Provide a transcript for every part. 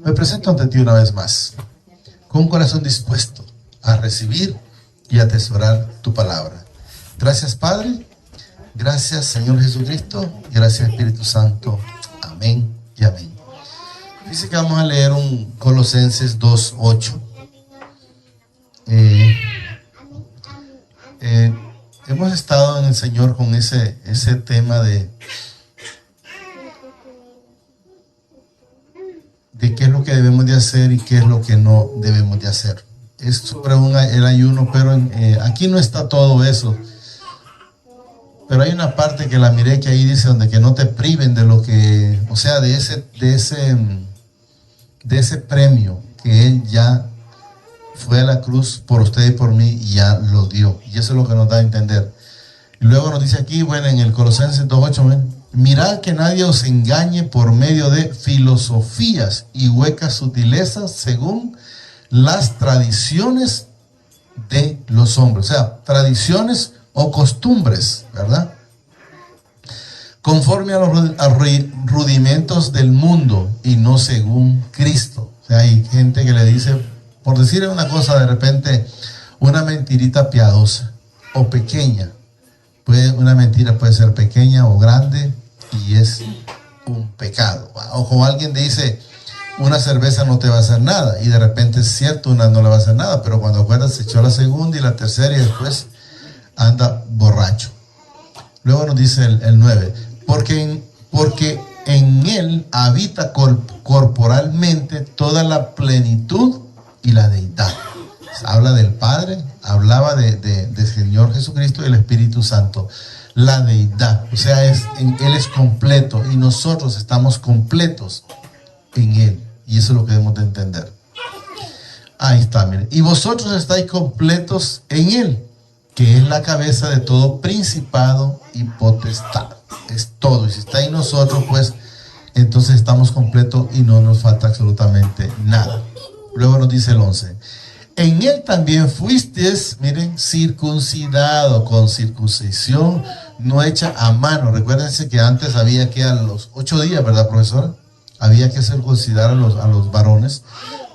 Me presento ante ti una vez más, con un corazón dispuesto a recibir y atesorar tu palabra. Gracias, Padre. Gracias, Señor Jesucristo. Gracias, Espíritu Santo. Amén y amén. Dice que vamos a leer un Colosenses 2:8. Hemos estado en el Señor con ese tema de qué es lo que debemos de hacer y qué es lo que no debemos de hacer. Es sobre el ayuno, pero aquí no está todo eso. Pero hay una parte que la miré que ahí dice donde que no te priven de lo que, o sea, de ese premio que Él ya fue a la cruz por usted y por mí y ya lo dio. Y eso es lo que nos da a entender. Y luego nos dice aquí, bueno, en el Colosenses 2:8, mirad que nadie os engañe por medio de filosofías y huecas sutilezas según las tradiciones de los hombres. O sea, tradiciones o costumbres, ¿verdad? Conforme a los rudimentos del mundo y no según Cristo. O sea, hay gente que le dice, por decir una cosa, de repente, una mentirita piadosa o pequeña. Una mentira puede ser pequeña o grande y es un pecado. O como alguien dice, una cerveza no te va a hacer nada, y de repente es cierto, una no le va a hacer nada, pero cuando acuerdas se echó la segunda y la tercera y después anda borracho. Luego nos dice el 9, porque en él habita corporalmente toda la plenitud y la deidad. Habla del Padre, hablaba del Señor Jesucristo y del Espíritu Santo. La deidad, o sea, Él es completo y nosotros estamos completos en Él. Y eso es lo que debemos de entender. Ahí está, miren. Y vosotros estáis completos en Él, que es la cabeza de todo principado y potestad. Es todo. Y si está en nosotros, pues entonces estamos completos y no nos falta absolutamente nada. Luego nos dice el 11. En él también fuisteis, miren, circuncidado con circuncisión no hecha a mano. Recuérdense que antes había que a los 8 días, ¿verdad, profesora? Había que circuncidar a los varones.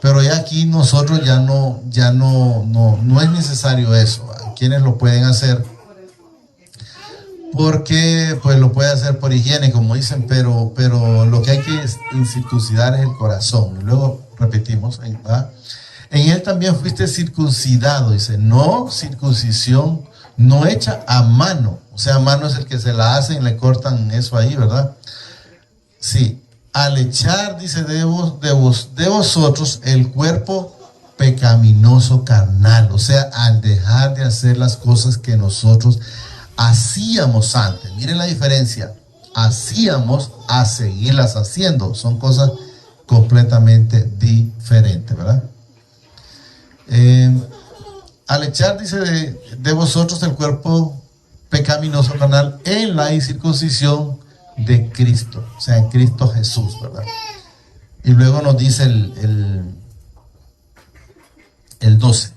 Pero ya aquí nosotros ya no es necesario eso. Quienes lo pueden hacer porque pues lo puede hacer por higiene, como dicen, pero lo que hay que circuncidar es el corazón. Y luego repetimos, ¿verdad? En él también fuiste circuncidado, dice, no circuncisión no hecha a mano. O sea, a mano es el que se la hacen y le cortan eso ahí, ¿verdad? Sí, al echar, dice, de vosotros el cuerpo pecaminoso carnal. O sea, al dejar de hacer las cosas que nosotros hacíamos antes. Miren la diferencia. Hacíamos a seguirlas haciendo. Son cosas completamente diferentes, ¿verdad? Al echar, dice, de vosotros el cuerpo pecaminoso carnal en la incircuncisión de Cristo, o sea, en Cristo Jesús, ¿verdad? Y luego nos dice el 12.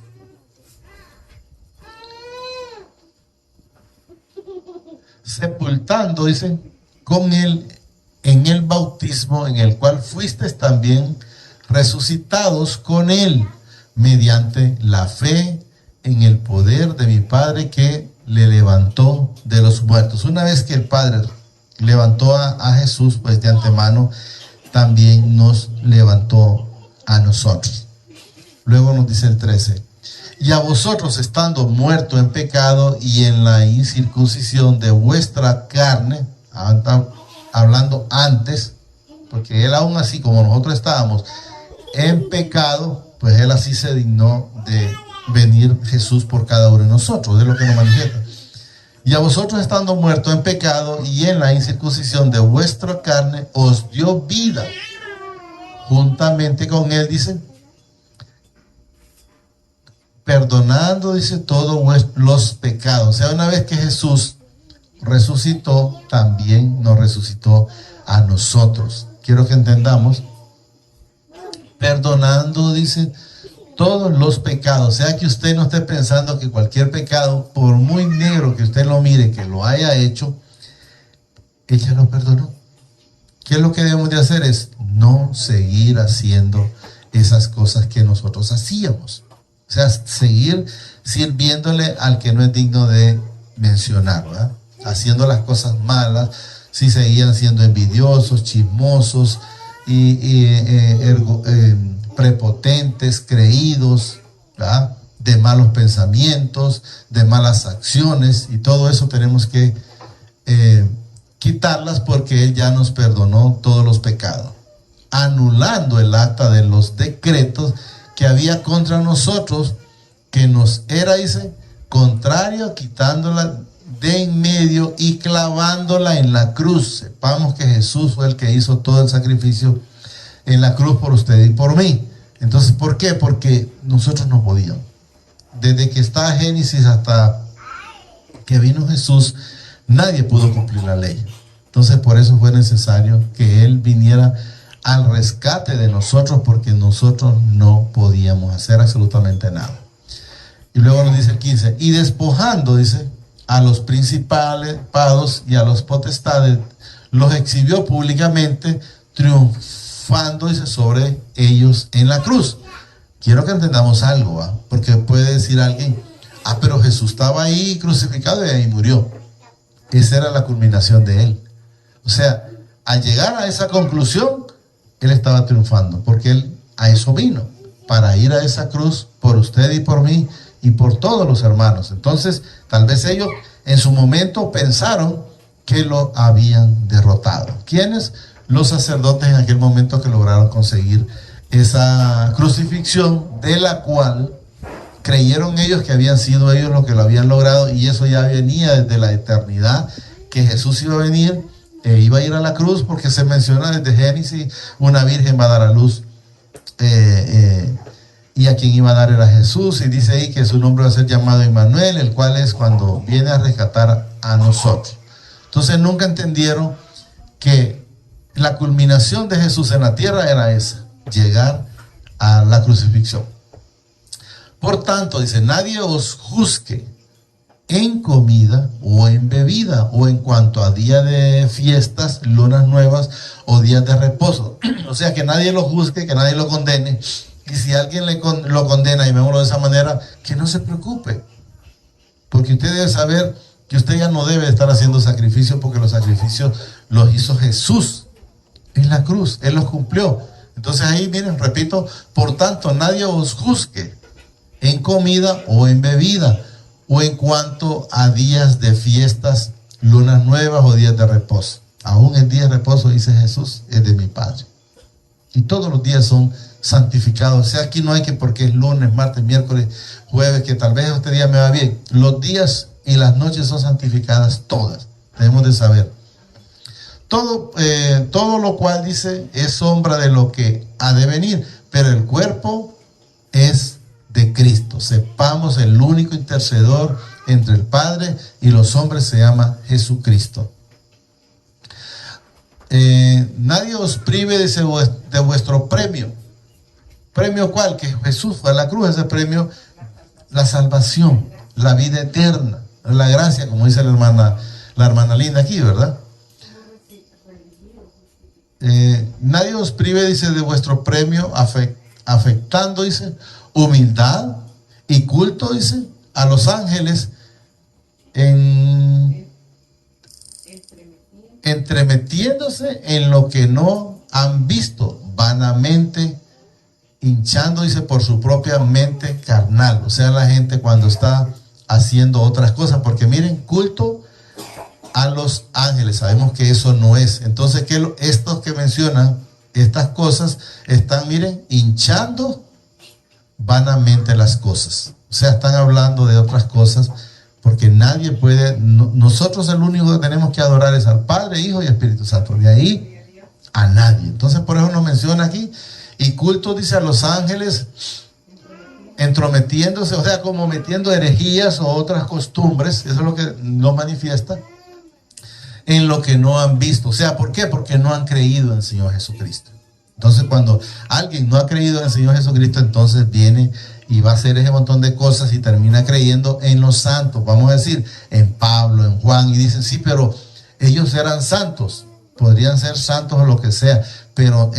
Sepultando, dice, con él en el bautismo en el cual fuisteis también resucitados con él, mediante la fe en el poder de mi Padre que le levantó de los muertos. Una vez que el Padre levantó a Jesús, pues de antemano también nos levantó a nosotros. Luego nos dice el 13. Y a vosotros, estando muertos en pecado y en la incircuncisión de vuestra carne, hablando antes, porque él aún así como nosotros estábamos en pecado, pues él así se dignó de venir Jesús por cada uno de nosotros, es lo que nos manifiesta. Y a vosotros, estando muertos en pecado y en la incircuncisión de vuestra carne, os dio vida juntamente con él, dice, perdonando, dice, todos los pecados. O sea, una vez que Jesús resucitó, también nos resucitó a nosotros. Quiero que entendamos, perdonando, dice, todos los pecados. O sea, que usted no esté pensando que cualquier pecado, por muy negro que usted lo mire, que lo haya hecho, ella lo perdonó. ¿Qué es lo que debemos de hacer? Es no seguir haciendo esas cosas que nosotros hacíamos. O sea, seguir sirviéndole al que no es digno de mencionar, ¿verdad? Haciendo las cosas malas, si seguían siendo envidiosos, chismosos prepotentes, creídos, ¿verdad? De malos pensamientos, de malas acciones, y todo eso tenemos que quitarlas, porque Él ya nos perdonó todos los pecados, anulando el acta de los decretos que había contra nosotros, que nos era, dice, contrario, quitándola de en medio y clavándola en la cruz. Sepamos que Jesús fue el que hizo todo el sacrificio en la cruz por usted y por mí. Entonces, ¿por qué? Porque nosotros no podíamos. Desde que está Génesis hasta que vino Jesús, nadie pudo cumplir la ley. Entonces, por eso fue necesario que Él viniera al rescate de nosotros, porque nosotros no podíamos hacer absolutamente nada. Y luego nos dice el 15, y despojando, dice, a los principados y a los potestades, los exhibió públicamente, triunfando, dice, sobre ellos en la cruz. Quiero que entendamos algo, ¿va? Porque puede decir alguien, pero Jesús estaba ahí crucificado y ahí murió. Esa era la culminación de Él. O sea, al llegar a esa conclusión, Él estaba triunfando, porque Él a eso vino, para ir a esa cruz por usted y por mí y por todos los hermanos. Entonces, tal vez ellos en su momento pensaron que lo habían derrotado. ¿Quiénes? Los sacerdotes en aquel momento, que lograron conseguir esa crucifixión, de la cual creyeron ellos que habían sido ellos los que lo habían logrado, y eso ya venía desde la eternidad, que Jesús iba a venir, iba a ir a la cruz, porque se menciona desde Génesis, una virgen va a dar a luz, y a quien iba a dar era Jesús, y dice ahí que su nombre va a ser llamado Emmanuel, el cual es cuando viene a rescatar a nosotros. Entonces nunca entendieron que la culminación de Jesús en la tierra era esa, llegar a la crucifixión. Por tanto, dice, nadie os juzgue en comida o en bebida, o en cuanto a día de fiestas, lunas nuevas o días de reposo. O sea, que nadie lo juzgue, que nadie lo condene. Y si alguien lo condena, y veámoslo de esa manera, que no se preocupe, porque usted debe saber que usted ya no debe estar haciendo sacrificios, porque los sacrificios los hizo Jesús en la cruz. Él los cumplió. Entonces ahí, miren, repito, por tanto, nadie os juzgue en comida o en bebida, o en cuanto a días de fiestas, lunas nuevas o días de reposo. Aún el día de reposo, dice Jesús, es de mi Padre. Y todos los días son santificados. O sea, aquí no hay que porque es lunes, martes, miércoles, jueves, que tal vez este día me va bien. Los días y las noches son santificadas todas. Debemos de saber. Todo lo cual, dice, es sombra de lo que ha de venir, pero el cuerpo es de Cristo. Sepamos, el único intercedor entre el Padre y los hombres se llama Jesucristo. Nadie os prive, dice, de vuestro premio. ¿Premio cuál? Que Jesús fue a la cruz. Ese premio, la salvación, la vida eterna, la gracia, como dice la hermana Linda aquí, ¿verdad? Nadie os prive, dice, de vuestro premio, afectando, dice, humildad y culto, dice, a los ángeles, entremetiéndose en lo que no han visto, vanamente hinchando, dice, por su propia mente carnal. O sea, la gente cuando está haciendo otras cosas, porque miren, culto a los ángeles, sabemos que eso no es. Entonces, que estos que mencionan estas cosas están, miren, hinchando vanamente las cosas. O sea, están hablando de otras cosas, porque nadie puede, nosotros el único que tenemos que adorar es al Padre, Hijo y Espíritu Santo. De ahí a nadie. Entonces, por eso nos menciona aquí. Y culto, dice, a los ángeles, entrometiéndose, o sea, como metiendo herejías o otras costumbres. Eso es lo que nos manifiesta, en lo que no han visto. O sea, ¿por qué? Porque no han creído en el Señor Jesucristo. Entonces, cuando alguien no ha creído en el Señor Jesucristo, entonces viene y va a hacer ese montón de cosas y termina creyendo en los santos. Vamos a decir, en Pablo, en Juan, y dicen, sí, pero ellos eran santos. podrían ser santos o lo que sea, pero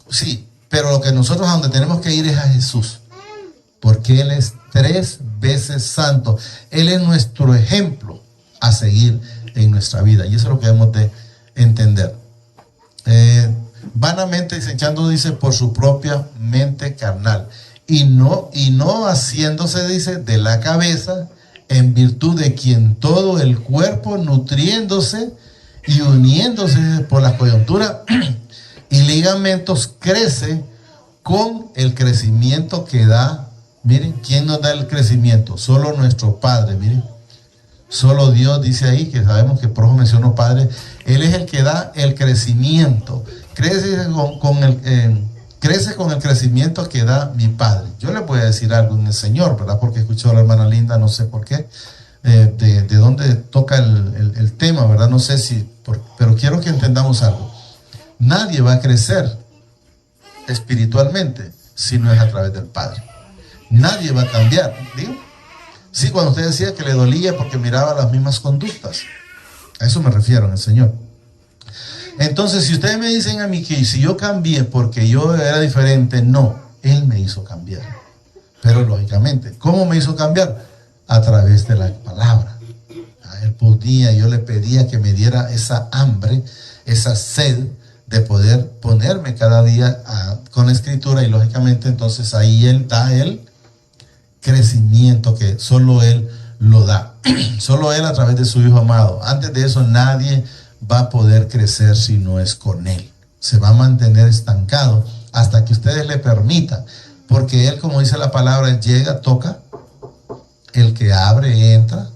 sí, pero lo que nosotros a donde tenemos que ir es a Jesús, porque Él es 3 veces santo. Él es nuestro ejemplo a seguir en nuestra vida, y eso es lo que debemos de entender. Vanamente desechando, dice, por su propia mente carnal, y no haciéndose, dice, de la cabeza, en virtud de quien todo el cuerpo, nutriéndose y uniéndose por las coyunturas y ligamentos, crece con el crecimiento que da. Miren, ¿quién nos da el crecimiento? Solo nuestro Padre, miren. Solo Dios, dice ahí, que sabemos que por eso mencionó Padre. Él es el que da el crecimiento. Crece con el crecimiento que da mi Padre. Yo le voy a decir algo en el Señor, ¿verdad? Porque escuchó a la hermana Linda, no sé por qué, de dónde toca el tema, ¿verdad? No sé pero quiero que entendamos algo. Nadie va a crecer espiritualmente si no es a través del Padre. Nadie va a cambiar, ¿digo? Sí, cuando usted decía que le dolía porque miraba las mismas conductas, a eso me refiero en el Señor. Entonces, si ustedes me dicen a mí que si yo cambié porque yo era diferente, no, Él me hizo cambiar. Pero lógicamente, ¿cómo me hizo cambiar? A través de la palabra. Él podía, yo le pedía que me diera esa hambre, esa sed de poder ponerme cada día con la escritura, y lógicamente entonces ahí Él da el crecimiento que solo Él lo da. Solo Él a través de su Hijo amado. Antes de eso nadie va a poder crecer si no es con Él. Se va a mantener estancado hasta que ustedes le permitan, porque Él, como dice la palabra, Él llega, toca, el que abre entra,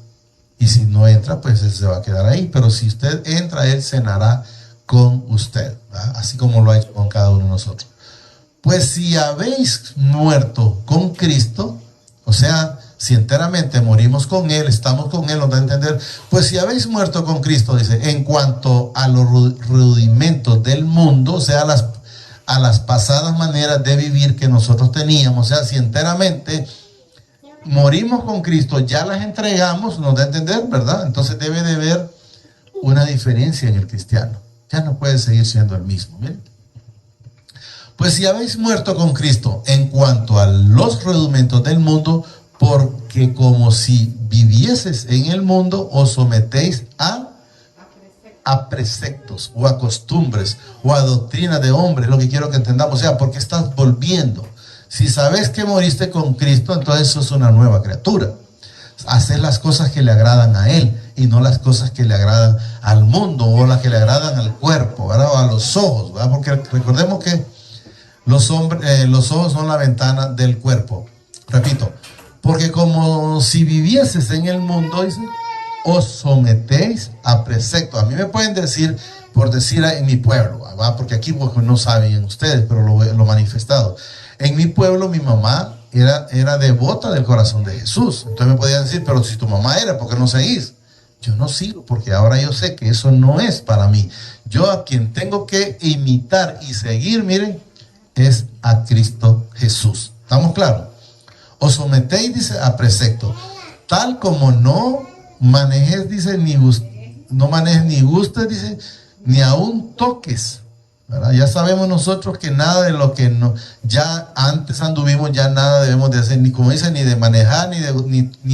y si no entra, pues Él se va a quedar ahí. Pero si usted entra, Él cenará con usted, ¿verdad? Así como lo ha hecho con cada uno de nosotros. Pues si habéis muerto con Cristo, o sea, si enteramente morimos con Él, estamos con Él, nos da a entender, pues si habéis muerto con Cristo, dice, en cuanto a los rudimentos del mundo, o sea, a las pasadas maneras de vivir que nosotros teníamos, o sea, si enteramente morimos con Cristo, ya las entregamos, nos da a entender, ¿verdad? Entonces debe de haber una diferencia en el cristiano. Ya no puede seguir siendo el mismo. Miren. Pues si habéis muerto con Cristo en cuanto a los rudimentos del mundo, porque como si vivieses en el mundo, os sometéis a preceptos o a costumbres o a doctrina de hombres, lo que quiero que entendamos. O sea, porque estás volviendo. Si sabes que moriste con Cristo, entonces sos una nueva criatura. Hacer las cosas que le agradan a Él y no las cosas que le agradan al mundo o las que le agradan al cuerpo, ¿verdad? O a los ojos, ¿verdad? Porque recordemos que los ojos son la ventana del cuerpo. Repito, porque como si vivieses en el mundo, dice, os sometéis a preceptos. A mí me pueden decir, por decir en mi pueblo, ¿verdad? Porque aquí pues, no saben ustedes, pero lo manifestado. En mi pueblo, mi mamá era devota del corazón de Jesús. Entonces me podían decir, pero si tu mamá era, ¿por qué no seguís? Yo no sigo, porque ahora yo sé que eso no es para mí. Yo a quien tengo que imitar y seguir, miren, es a Cristo Jesús. ¿Estamos claros? Os sometéis, dice, a precepto, tal como no manejes, dice, no manejes ni gustes, dice, ni aún toques, ¿verdad? Ya sabemos nosotros que nada de lo que ya antes anduvimos, ya nada debemos de hacer, ni como dice, ni de manejar, ni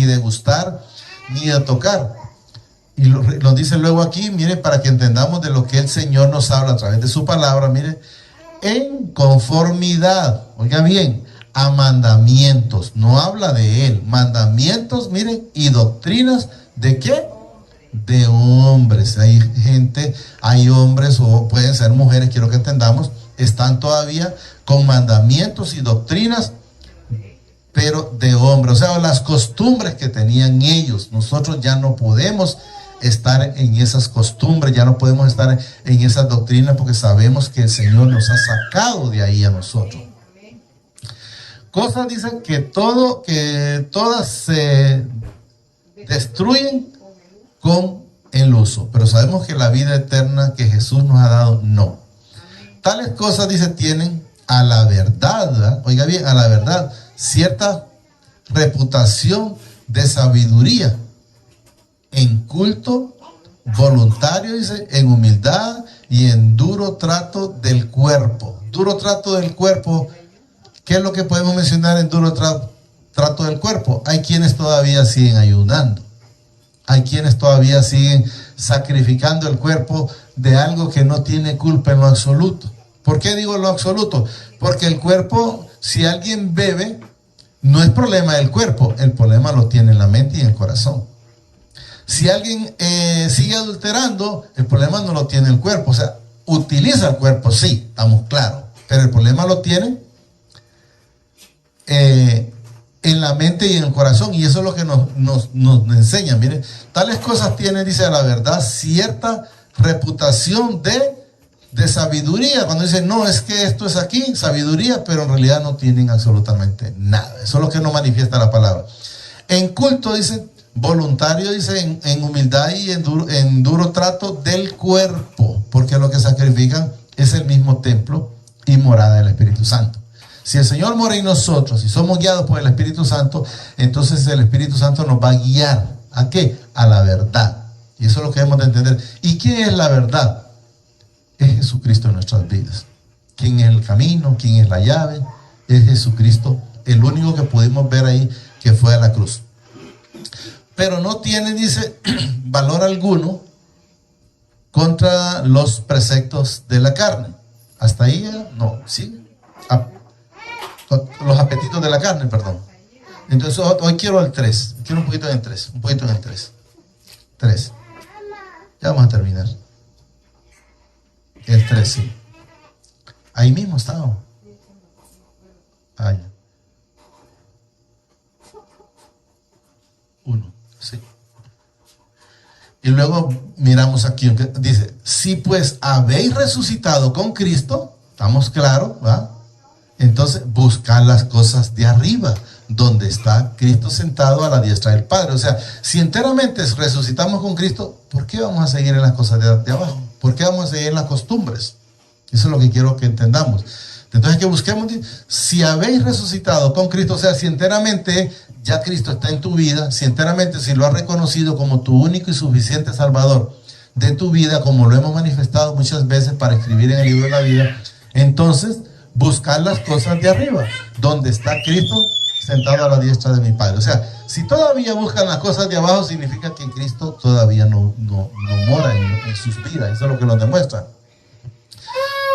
de gustar, ni de tocar. Y lo dice luego aquí, mire, para que entendamos de lo que el Señor nos habla a través de su palabra, mire, en conformidad, oiga bien, a mandamientos, no habla de Él, mandamientos, miren, y doctrinas, ¿de qué? De hombres. Hay gente, hay hombres o pueden ser mujeres, quiero que entendamos, están todavía con mandamientos y doctrinas, pero de hombres, o sea, las costumbres que tenían ellos. Nosotros ya no podemos estar en esas costumbres, ya no podemos estar en esas doctrinas, porque sabemos que el Señor nos ha sacado de ahí a nosotros. Cosas dicen que todas se destruyen con el uso, pero sabemos que la vida eterna que Jesús nos ha dado, no. Tales cosas, dice, tienen a la verdad, ¿verdad? Oiga bien, a la verdad, cierta reputación de sabiduría en culto voluntario, dice, en humildad y en duro trato del cuerpo. Duro trato del cuerpo, ¿qué es lo que podemos mencionar en duro trato del cuerpo? Hay quienes todavía siguen ayunando. Hay quienes todavía siguen sacrificando el cuerpo de algo que no tiene culpa en lo absoluto. ¿Por qué digo lo absoluto? Porque el cuerpo, si alguien bebe, no es problema del cuerpo, el problema lo tiene en la mente y en el corazón. Si alguien sigue adulterando, el problema no lo tiene el cuerpo. O sea, utiliza el cuerpo, sí, estamos claros, pero el problema lo tiene en la mente y en el corazón, y eso es lo que nos enseñan. Miren, tales cosas tienen, dice la verdad, cierta reputación de sabiduría. Cuando dicen, no, es que esto es aquí, sabiduría, pero en realidad no tienen absolutamente nada. Eso es lo que nos manifiesta la palabra. En culto, dice, voluntario, dice, en humildad y en duro trato del cuerpo, porque lo que sacrifican es el mismo templo y morada del Espíritu Santo. Si el Señor mora en nosotros y somos guiados por el Espíritu Santo, entonces el Espíritu Santo nos va a guiar. ¿A qué? A la verdad. Y eso es lo que debemos de entender. ¿Y qué es la verdad? Es Jesucristo en nuestras vidas. ¿Quién es el camino? ¿Quién es la llave? Es Jesucristo, el único que pudimos ver ahí que fue a la cruz. Pero no tiene, dice, valor alguno contra los preceptos de la carne. Hasta ahí, no, sí. Los apetitos de la carne, perdón. Entonces hoy quiero el 3. Quiero un poquito en el 3. Un poquito en el 3. 3. Ya vamos a terminar. El 3, sí. Ahí mismo estábamos. Ah, ya. 1, sí. Y luego miramos aquí, dice, si pues habéis resucitado con Cristo, estamos claros, ¿va? Entonces buscar las cosas de arriba, donde está Cristo sentado a la diestra del Padre. O sea, si enteramente resucitamos con Cristo, ¿por qué vamos a seguir en las cosas de abajo? ¿Por qué vamos a seguir en las costumbres? Eso es lo que quiero que entendamos. Entonces que busquemos, si habéis resucitado con Cristo, o sea, si enteramente ya Cristo está en tu vida, si enteramente, si lo has reconocido como tu único y suficiente Salvador de tu vida, como lo hemos manifestado muchas veces para escribir en el libro de la vida, entonces buscar las cosas de arriba, donde está Cristo sentado a la diestra de mi Padre. O sea, si todavía buscan las cosas de abajo, significa que Cristo todavía no mora en sus vidas. Eso es lo que nos demuestra.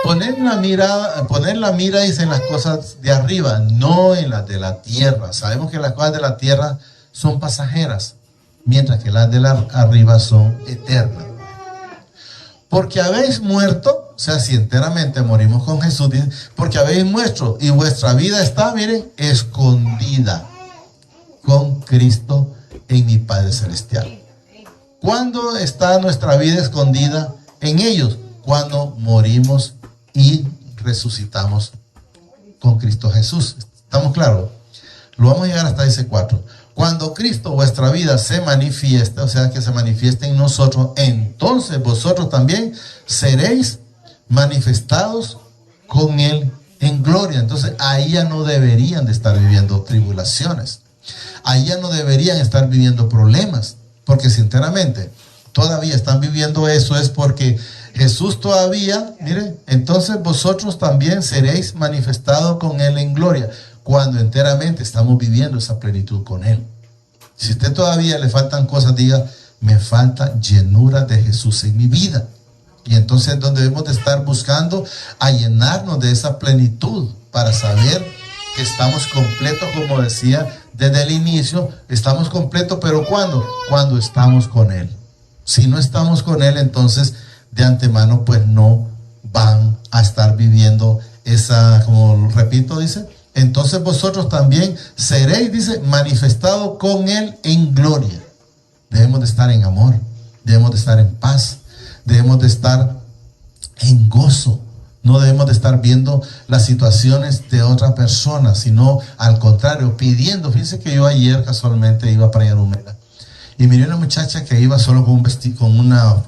Poner la mira dice en las cosas de arriba, no en las de la tierra. Sabemos que las cosas de la tierra son pasajeras, mientras que las de la arriba son eternas. Porque habéis muerto, o sea, si enteramente morimos con Jesús, dice, porque habéis muerto y vuestra vida está, miren, escondida con Cristo en mi Padre Celestial. ¿Cuándo está nuestra vida escondida en ellos? Cuando morimos y resucitamos con Cristo Jesús. ¿Estamos claros? Lo vamos a llegar hasta ese 4. Cuando Cristo, vuestra vida, se manifiesta, o sea, que se manifieste en nosotros, entonces vosotros también seréis manifestados con Él en gloria. Entonces ahí ya no deberían de estar viviendo tribulaciones. Ahí ya no deberían estar viviendo problemas. Porque sinceramente, todavía están viviendo eso, es porque Jesús todavía, miren, entonces vosotros también seréis manifestados con Él en gloria, cuando enteramente estamos viviendo esa plenitud con Él. Si a usted todavía le faltan cosas, diga, me falta llenura de Jesús en mi vida. Y entonces es donde debemos de estar buscando a llenarnos de esa plenitud para saber que estamos completos, como decía desde el inicio, estamos completos, pero ¿cuándo? Cuando estamos con Él. Si no estamos con Él, entonces de antemano pues no van a estar viviendo esa, como repito, dice, entonces vosotros también seréis, dice, manifestados con Él en gloria. Debemos de estar en amor, debemos de estar en paz, debemos de estar en gozo. No debemos de estar viendo las situaciones de otra persona, sino al contrario, pidiendo. Fíjense que yo ayer casualmente iba para Yarumela y miré una muchacha que iba solo con un vestido, con una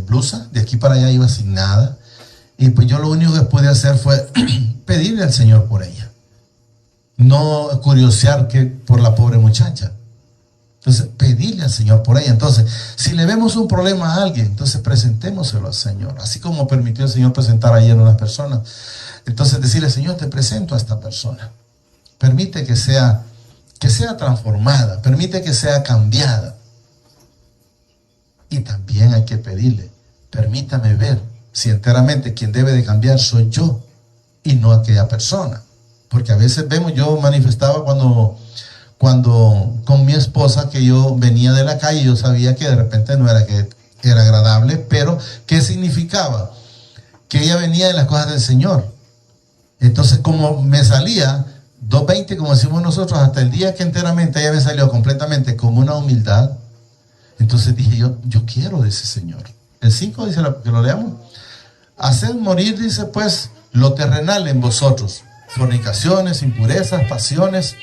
blusa, de aquí para allá iba sin nada. Y pues yo lo único que pude hacer fue pedirle al Señor por ella. No curiosear por la pobre muchacha. Entonces, pedirle al Señor por ella. Entonces, si le vemos un problema a alguien, entonces presentémoselo al Señor. Así como permitió el Señor presentar ayer a unas personas. Entonces, decirle, Señor, te presento a esta persona. Permite que sea transformada. Permite que sea cambiada. Y también hay que pedirle, permítame ver si enteramente quien debe de cambiar soy yo y no aquella persona. Porque a veces vemos, yo manifestaba cuando con mi esposa, que yo venía de la calle, yo sabía que de repente no era que era agradable, pero ¿qué significaba? Que ella venía de las cosas del Señor. Entonces, como me salía 2:20, como decimos nosotros, hasta el día que enteramente ella me salió completamente con una humildad, entonces dije yo quiero de ese Señor. El 5 dice, que lo leamos, haced morir, dice, pues, lo terrenal en vosotros, fornicaciones, impurezas, pasiones,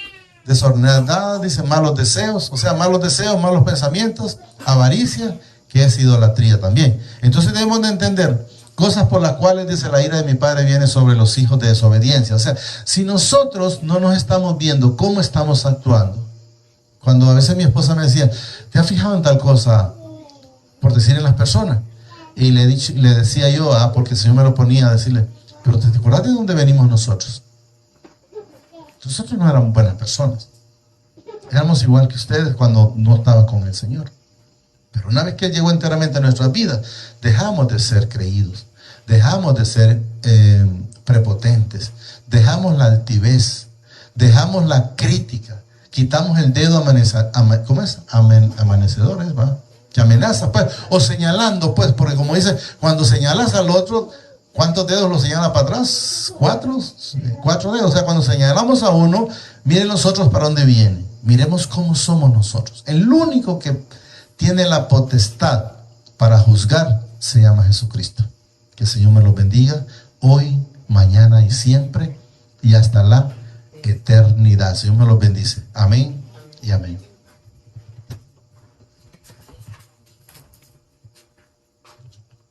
desordenadas, dice, malos deseos, o sea, malos deseos, malos pensamientos, avaricia, que es idolatría también. Entonces debemos de entender cosas por las cuales, dice, la ira de mi Padre viene sobre los hijos de desobediencia. O sea, si nosotros no nos estamos viendo cómo estamos actuando, cuando a veces mi esposa me decía, ¿te has fijado en tal cosa? Por decir en las personas. Y le decía yo, porque el Señor me lo ponía a decirle, pero ¿te acuerdas de dónde venimos nosotros? Nosotros no éramos buenas personas. Éramos igual que ustedes cuando no estaban con el Señor. Pero una vez que Él llegó enteramente a nuestras vidas, dejamos de ser creídos, dejamos de ser prepotentes, dejamos la altivez, dejamos la crítica, quitamos el dedo amanecedores, ¿va? Que amenaza, pues, o señalando, pues, porque como dice, cuando señalas al otro, ¿cuántos dedos lo señala para atrás? ¿Cuatro dedos. O sea, cuando señalamos a uno, miren los otros para dónde vienen. Miremos cómo somos nosotros. El único que tiene la potestad para juzgar se llama Jesucristo. Que el Señor me los bendiga hoy, mañana y siempre, y hasta la eternidad. El Señor me los bendice. Amén y amén.